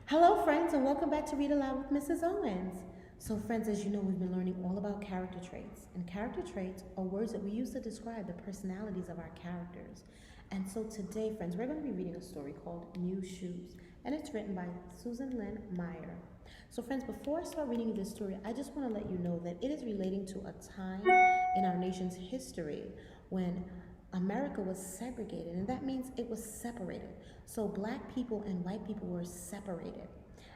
Hello, friends, and welcome back to Read Aloud with Mrs. Owens. So, friends, as you know, we've been learning all about character traits. And character traits are words that we use to describe the personalities of our characters. And so today, friends, we're going to be reading a story called New Shoes. And it's written by Susan Lynn Meyer. So, friends, before I start reading this story, I just want to let you know that it is relating to a time in our nation's history when America was segregated, and that means it was separated. So black people and white people were separated.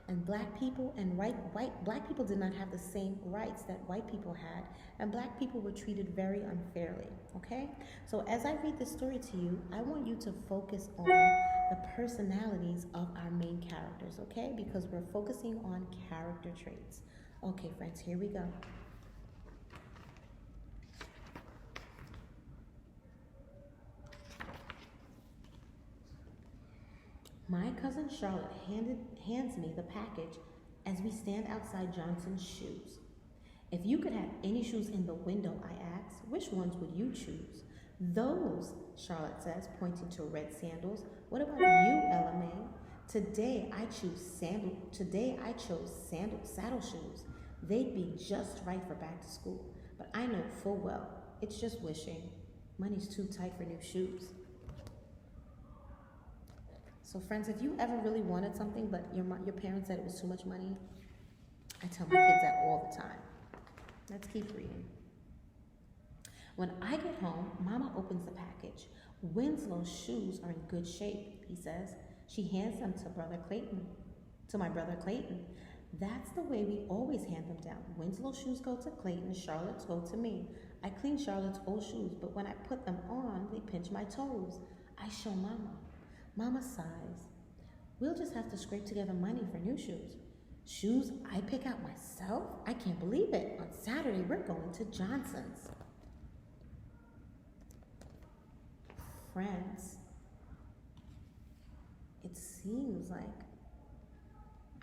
And black people did not have the same rights that white people had, and black people were treated very unfairly. Okay? So as I read this story to you, I want you to focus on the personalities of our main characters, okay? Because we're focusing on character traits. Okay, friends, here we go. My cousin Charlotte hands me the package as we stand outside Johnson's shoes. If you could have any shoes in the window, I ask, which ones would you choose? Those, Charlotte says, pointing to red sandals. What about you, Ella May? Today I chose saddle shoes. They'd be just right for back to school. But I know full well, it's just wishing. Money's too tight for new shoes. So friends, if you ever really wanted something but your parents said it was too much money, I tell my kids that all the time. Let's keep reading. When I get home, Mama opens the package. Winslow's shoes are in good shape, he says. She hands them to my brother Clayton. That's the way we always hand them down. Winslow's shoes go to Clayton, Charlotte's go to me. I clean Charlotte's old shoes, but when I put them on, they pinch my toes. I show Mama. Mama sighs. We'll just have to scrape together money for new shoes. Shoes I pick out myself? I can't believe it. On Saturday, we're going to Johnson's. Friends, it seems like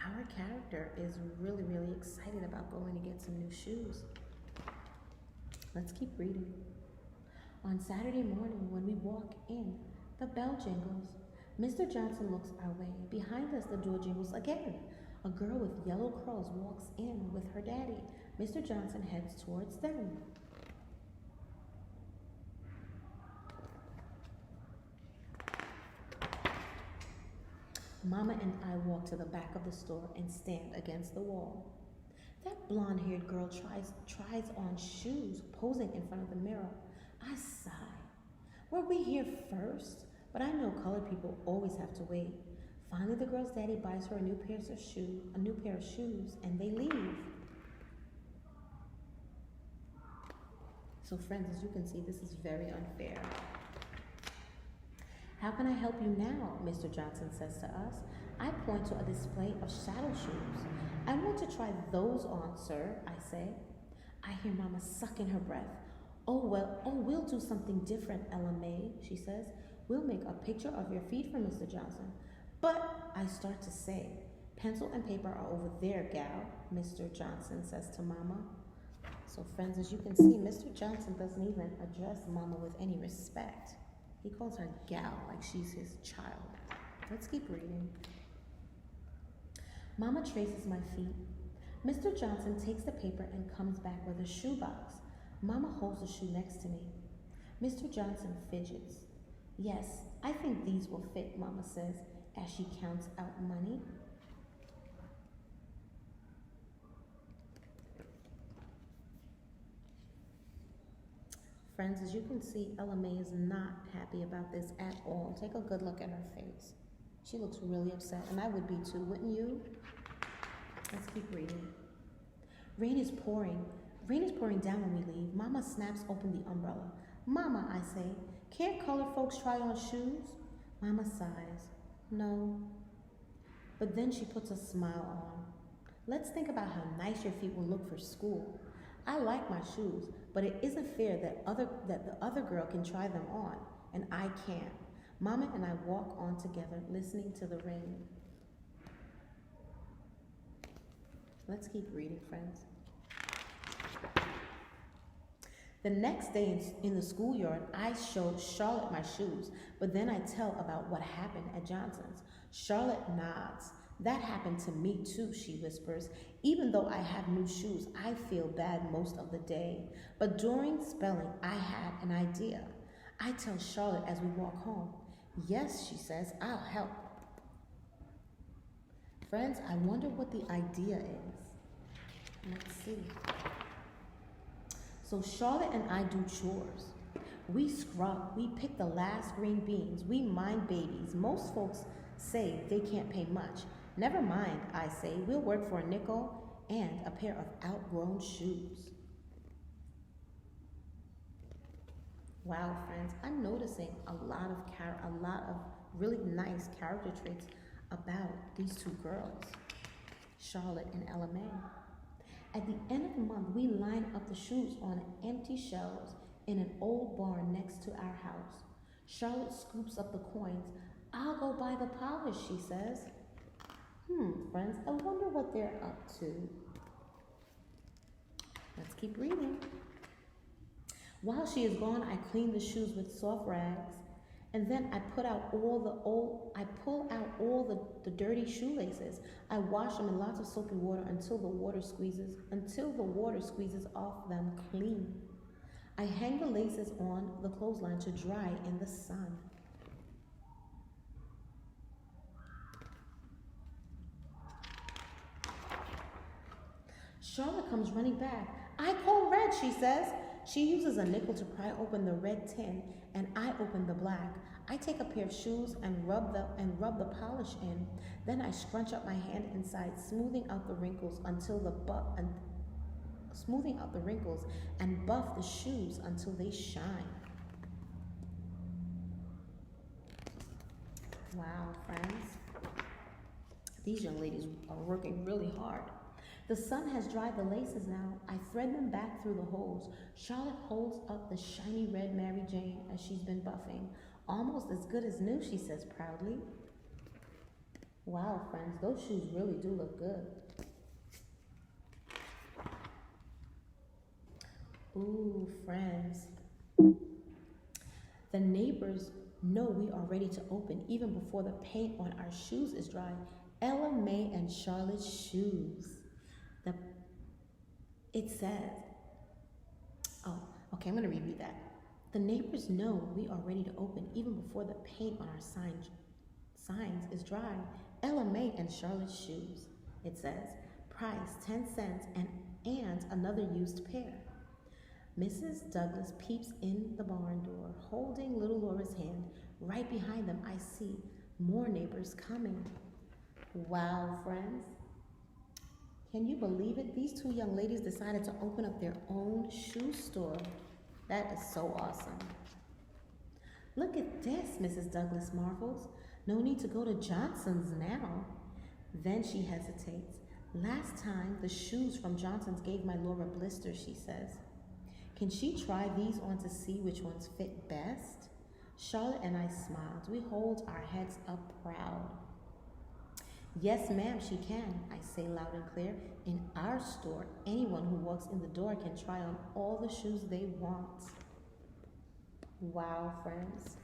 our character is really, really excited about going to get some new shoes. Let's keep reading. On Saturday morning, when we walk in, the bell jingles. Mr. Johnson looks our way. Behind us, the door jingles again. A girl with yellow curls walks in with her daddy. Mr. Johnson heads towards them. Mama and I walk to the back of the store and stand against the wall. That blonde-haired girl tries on shoes, posing in front of the mirror. I sigh. Were we here first? But I know colored people always have to wait. Finally, the girl's daddy buys her a new pair of shoes, and they leave. So friends, as you can see, this is very unfair. How can I help you now? Mr. Johnson says to us. I point to a display of saddle shoes. I want to try those on, sir, I say. I hear Mama suck in her breath. We'll do something different, Ella May, she says. We'll make a picture of your feet for Mr. Johnson. But I start to say, pencil and paper are over there, gal, Mr. Johnson says to Mama. So friends, as you can see, Mr. Johnson doesn't even address Mama with any respect. He calls her gal like she's his child. Let's keep reading. Mama traces my feet. Mr. Johnson takes the paper and comes back with a shoebox. Mama holds the shoe next to me. Mr. Johnson fidgets. Yes, I think these will fit, Mama says, as she counts out money. Friends, as you can see, Ella May is not happy about this at all. Take a good look at her face. She looks really upset, and I would be too, wouldn't you? Let's keep reading. Rain is pouring. Rain is pouring down when we leave. Mama snaps open the umbrella. Mama, I say, can't colored folks try on shoes? Mama sighs. No. But then she puts a smile on. Let's think about how nice your feet will look for school. I like my shoes, but it isn't fair that the other girl can try them on, and I can't. Mama and I walk on together, listening to the rain. Let's keep reading, friends. The next day in the schoolyard, I showed Charlotte my shoes, but then I tell about what happened at Johnson's. Charlotte nods. That happened to me too, she whispers. Even though I have new shoes, I feel bad most of the day. But during spelling, I had an idea. I tell Charlotte as we walk home. Yes, she says, I'll help. Friends, I wonder what the idea is. Let's see. So Charlotte and I do chores. We scrub, we pick the last green beans, we mind babies. Most folks say they can't pay much. Never mind, I say, we'll work for a nickel and a pair of outgrown shoes. Wow, friends, I'm noticing a lot of really nice character traits about these two girls, Charlotte and Ella May. At the end of the month, we line up the shoes on empty shelves in an old barn next to our house. Charlotte scoops up the coins. I'll go buy the polish, she says. Friends, I wonder what they're up to. Let's keep reading. While she is gone, I clean the shoes with soft rags, and then I pull out all the dirty shoelaces. I wash them in lots of soapy water until the water squeezes off them clean. I hang the laces on the clothesline to dry in the sun. Charlotte comes running back. I call red, she says. She uses a nickel to pry open the red tin, and I open the black. I take a pair of shoes and rub the polish in. Then I scrunch up my hand inside, smoothing out the wrinkles and buff the shoes until they shine. Wow, friends. These young ladies are working really hard. The sun has dried the laces now. I thread them back through the holes. Charlotte holds up the shiny red Mary Jane as she's been buffing. Almost as good as new, she says proudly. Wow, friends, those shoes really do look good. Ooh, friends. The neighbors know we are ready to open even before the paint on our shoes is dry. Ella May and Charlotte's shoes. It says, I'm going to reread that. The neighbors know we are ready to open even before the paint on our signs is dry. Ella May and Charlotte's shoes. It says, price 10 cents and another used pair. Mrs. Douglas peeps in the barn door, holding little Laura's hand. Right behind them, I see more neighbors coming. Wow, friends. Can you believe it? These two young ladies decided to open up their own shoe store. That is so awesome. Look at this, Mrs. Douglas marvels. No need to go to Johnson's now. Then she hesitates. Last time, the shoes from Johnson's gave my Laura blisters, she says. Can she try these on to see which ones fit best? Charlotte and I smiled. We hold our heads up proud. Yes, ma'am, she can, I say loud and clear. In our store, anyone who walks in the door can try on all the shoes they want. Wow, friends.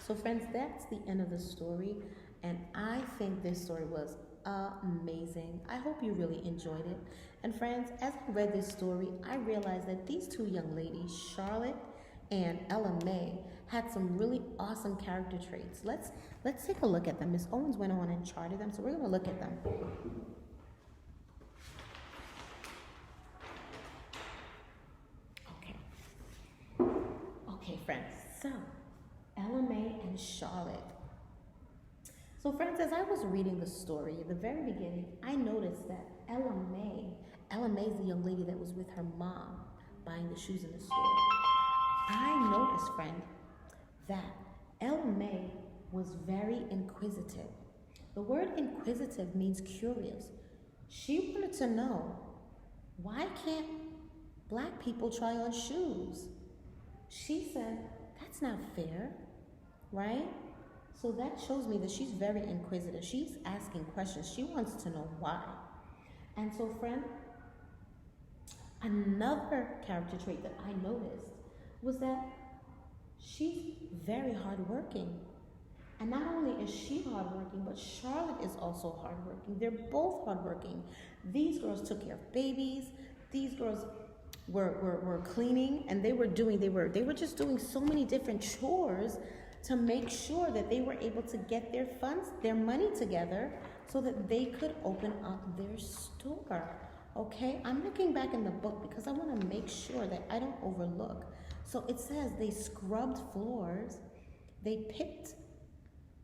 So, friends, that's the end of the story, and I think this story was amazing. I hope you really enjoyed it. And friends, as I read this story, I realized that these two young ladies, Charlotte and Ella May, had some really awesome character traits. Let's take a look at them. Miss Owens went on and charted them, so we're going to look at them. Okay, friends. So, Ella May and Charlotte. So, friends, as I was reading the story, at the very beginning, I noticed that Ella May is the young lady that was with her mom buying the shoes in the store. I noticed, friend, that Ella May was very inquisitive. The word inquisitive means curious. She wanted to know, why can't black people try on shoes? She said, that's not fair, right? So that shows me that she's very inquisitive. She's asking questions. She wants to know why. And so, friend, another character trait that I noticed was that she's very hardworking. And not only is she hardworking, but Charlotte is also hardworking. They're both hardworking. These girls took care of babies. These girls were cleaning, and they were just doing so many different chores to make sure that they were able to get their funds, their money together so that they could open up their store. Okay, I'm looking back in the book because I want to make sure that I don't overlook. So it says they scrubbed floors, they picked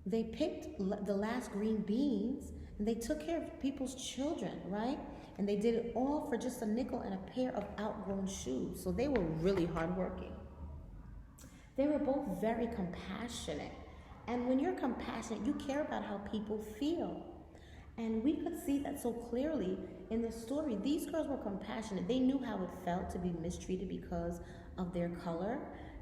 the last green beans, and they took care of people's children, right? And they did it all for just a nickel and a pair of outgrown shoes. So they were really hardworking. They were both very compassionate. And when you're compassionate, you care about how people feel. And we could see that so clearly in the story. These girls were compassionate. They knew how it felt to be mistreated because of their color.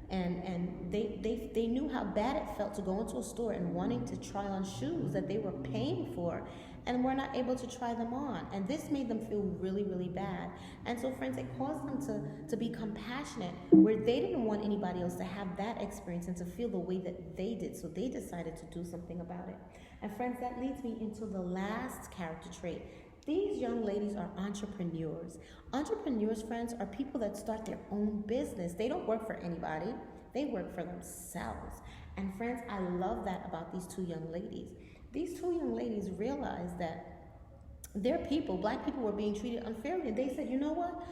And they knew how bad it felt to go into a store and wanting to try on shoes that they were paying for and were not able to try them on. And this made them feel really, really bad. And so, friends, it caused them to be compassionate, where they didn't want anybody else to have that experience and to feel the way that they did. So they decided to do something about it. And friends, that leads me into the last character trait. These young ladies are entrepreneurs. Entrepreneurs, friends, are people that start their own business. They don't work for anybody. They work for themselves. And friends, I love that about these two young ladies. These two young ladies realized that their people, black people, were being treated unfairly. And they said, you know what?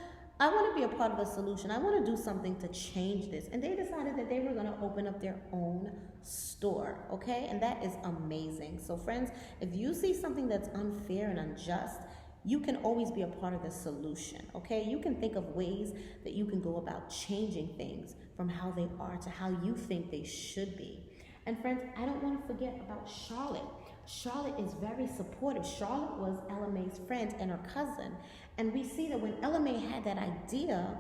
I want to be a part of the solution. I want to do something to change this. And they decided that they were going to open up their own store, okay? And that is amazing. So friends, if you see something that's unfair and unjust, you can always be a part of the solution, okay? You can think of ways that you can go about changing things from how they are to how you think they should be. And friends, I don't want to forget about Charlotte. Charlotte is very supportive. Charlotte was Ella Mae's friend and her cousin. And we see that when Ella Mae had that idea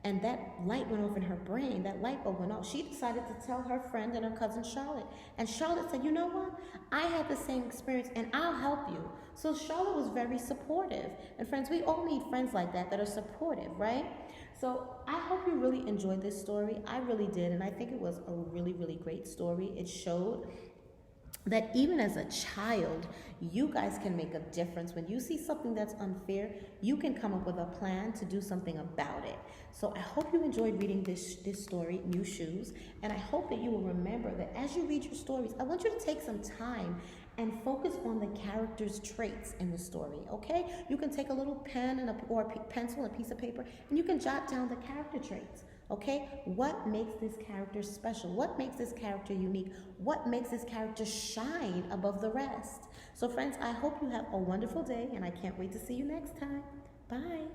and that light went off in her brain, that light bulb went off, she decided to tell her friend and her cousin Charlotte. And Charlotte said, you know what? I had the same experience and I'll help you. So Charlotte was very supportive. And friends, we all need friends like that are supportive, right? So I hope you really enjoyed this story. I really did. And I think it was a really, really great story. It showed that even as a child, you guys can make a difference. When you see something that's unfair, you can come up with a plan to do something about it. So I hope you enjoyed reading this story, New Shoes, and I hope that you will remember that as you read your stories, I want you to take some time and focus on the characters' traits in the story, okay? You can take a little pen or a pencil and a piece of paper, and you can jot down the character traits. Okay, what makes this character special? What makes this character unique? What makes this character shine above the rest? So friends, I hope you have a wonderful day, and I can't wait to see you next time. Bye.